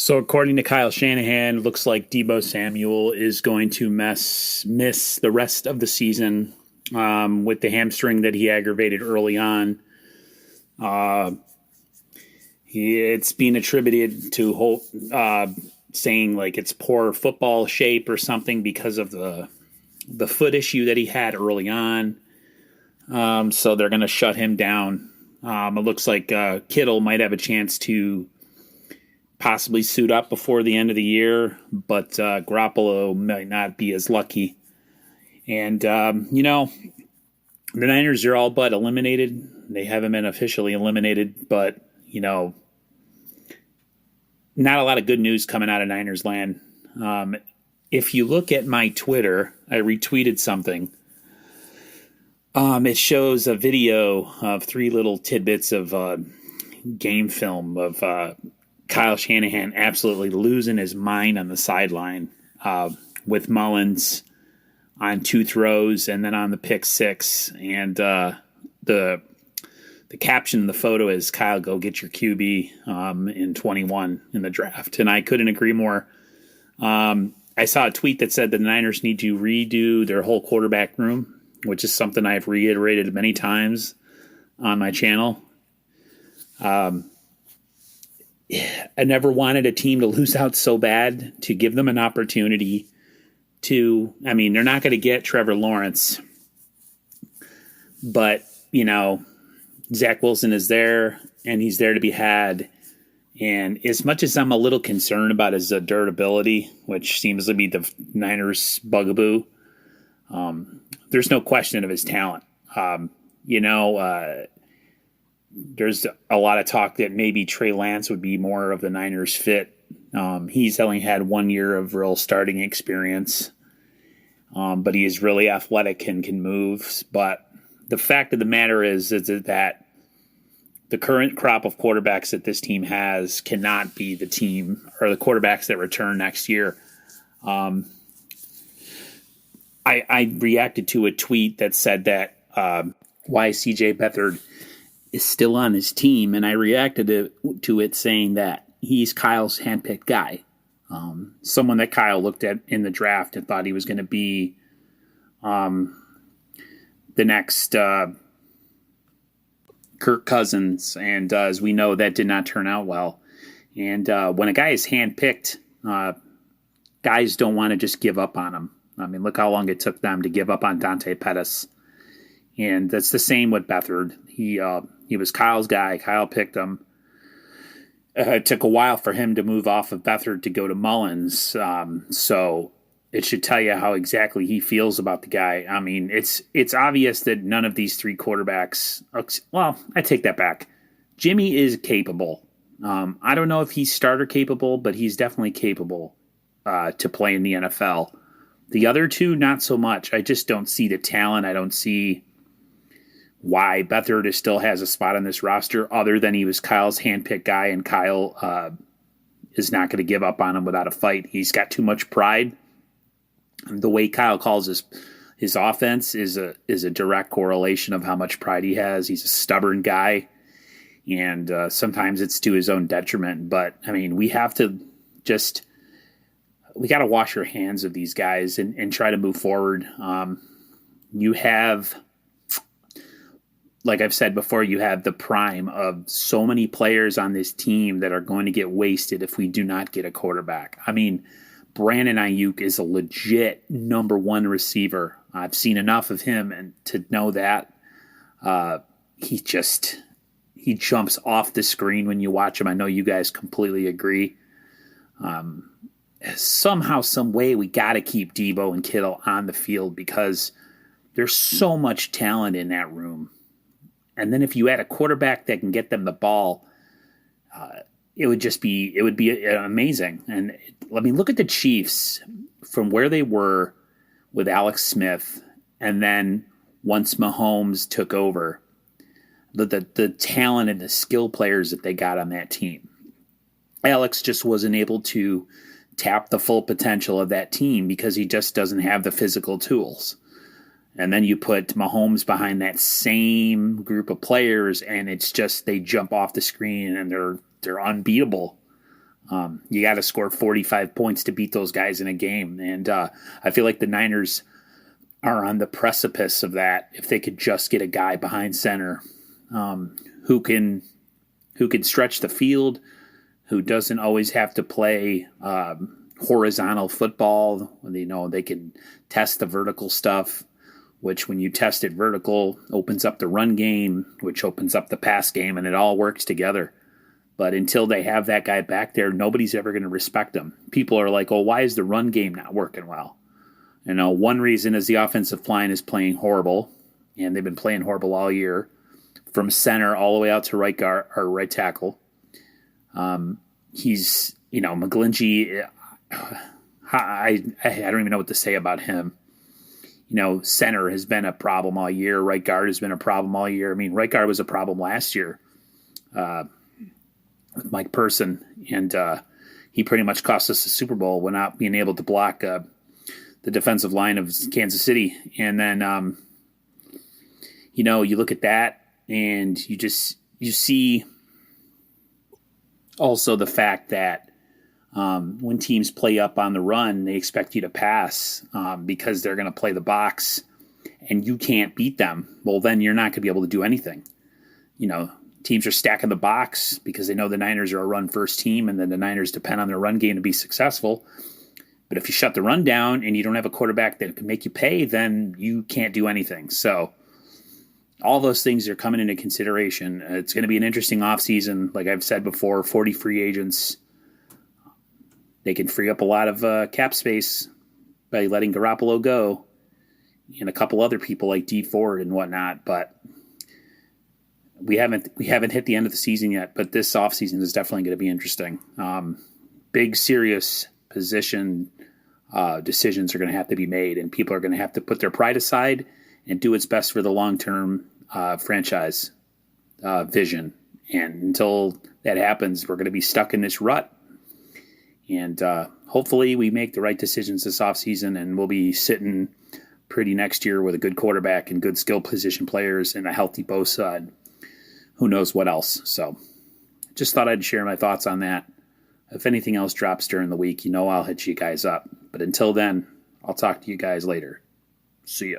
So according to Kyle Shanahan, looks like Debo Samuel is going to miss the rest of the season with the hamstring that he aggravated early on. Uh, it's being attributed to Holt saying like it's poor football shape or something because of the foot issue that he had early on. So they're going to shut him down. It looks like Kittle might have a chance to possibly suit up before the end of the year, but Garoppolo might not be as lucky. And, the Niners are all but eliminated. They haven't been officially eliminated, but, not a lot of good news coming out of Niners land. If you look at my Twitter, I retweeted something. It shows a video of three little tidbits of game film of Kyle Shanahan absolutely losing his mind on the sideline with Mullins on two throws and then on the pick six. And the caption in the photo is Kyle, go get your QB in 21 in the draft. And I couldn't agree more. I saw a tweet that said the Niners need to redo their whole quarterback room, which is something I've reiterated many times on my channel. I never wanted a team to lose out so bad, to give them an opportunity to, they're not going to get Trevor Lawrence, but, Zach Wilson is there and he's there to be had. And as much as I'm a little concerned about his durability, which seems to be the Niners' bugaboo, there's no question of his talent. There's a lot of talk that maybe Trey Lance would be more of the Niners' fit. He's only had 1 year of real starting experience, but he is really athletic and can move. But the fact of the matter is that the current crop of quarterbacks that this team has cannot be the team or the quarterbacks that return next year. I reacted to a tweet that said that why CJ Beathard is still on his team, and I reacted to it saying that he's Kyle's handpicked guy, someone that Kyle looked at in the draft and thought he was going to be the next Kirk Cousins, and as we know, that did not turn out well. And when a guy is handpicked, guys don't want to just give up on him. Look how long it took them to give up on Dante Pettis. And that's the same with Beathard. He was Kyle's guy. Kyle picked him. It took a while for him to move off of Beathard to go to Mullins. So it should tell you how exactly he feels about the guy. It's obvious that none of these three quarterbacks. Well, I take that back. Jimmy is capable. I don't know if he's starter capable, but he's definitely capable to play in the NFL. The other two, not so much. I just don't see the talent. I don't see why Beathard still has a spot on this roster other than he was Kyle's handpicked guy, and Kyle is not going to give up on him without a fight. He's got too much pride. The way Kyle calls his offense is a direct correlation of how much pride he has. He's a stubborn guy, and sometimes it's to his own detriment. But, we have to just – we got to wash our hands of these guys and try to move forward. You have – like I've said before, you have the prime of so many players on this team that are going to get wasted if we do not get a quarterback. Brandon Ayuk is a legit number one receiver. I've seen enough of him and to know that he jumps off the screen when you watch him. I know you guys completely agree. Somehow, some way, we got to keep Debo and Kittle on the field because there's so much talent in that room. And then if you add a quarterback that can get them the ball, it would be amazing. And look at the Chiefs from where they were with Alex Smith, and then once Mahomes took over, the talent and the skill players that they got on that team. Alex just wasn't able to tap the full potential of that team because he just doesn't have the physical tools. And then you put Mahomes behind that same group of players, and it's just they jump off the screen and they're unbeatable. You got to score 45 points to beat those guys in a game. And I feel like the Niners are on the precipice of that. If they could just get a guy behind center who can stretch the field, who doesn't always have to play horizontal football. They can test the vertical stuff, which when you test it vertical opens up the run game, which opens up the pass game, and it all works together. But until they have that guy back there, nobody's ever going to respect him. People are like, oh, why is the run game not working well? One reason is the offensive line is playing horrible, and they've been playing horrible all year, from center all the way out to right guard or right tackle. He's, McGlinchey, I don't even know what to say about him. Center has been a problem all year. Right guard has been a problem all year. I mean, right guard was a problem last year with Mike Person, and he pretty much cost us the Super Bowl when not being able to block the defensive line of Kansas City. And then, you look at that and you see also the fact that when teams play up on the run, they expect you to pass because they're going to play the box and you can't beat them. Well, then you're not going to be able to do anything. Teams are stacking the box because they know the Niners are a run-first team, and then the Niners depend on their run game to be successful. But if you shut the run down and you don't have a quarterback that can make you pay, then you can't do anything. So all those things are coming into consideration. It's going to be an interesting offseason. Like I've said before, 40 free agents. They can free up a lot of cap space by letting Garoppolo go and a couple other people like Dee Ford and whatnot. But we haven't hit the end of the season yet, but this offseason is definitely going to be interesting. Big, serious position decisions are going to have to be made, and people are going to have to put their pride aside and do what's best for the long-term franchise vision. And until that happens, we're going to be stuck in this rut. And hopefully we make the right decisions this offseason, and we'll be sitting pretty next year with a good quarterback and good skill position players and a healthy Bosa and who knows what else. So just thought I'd share my thoughts on that. If anything else drops during the week, I'll hit you guys up. But until then, I'll talk to you guys later. See ya.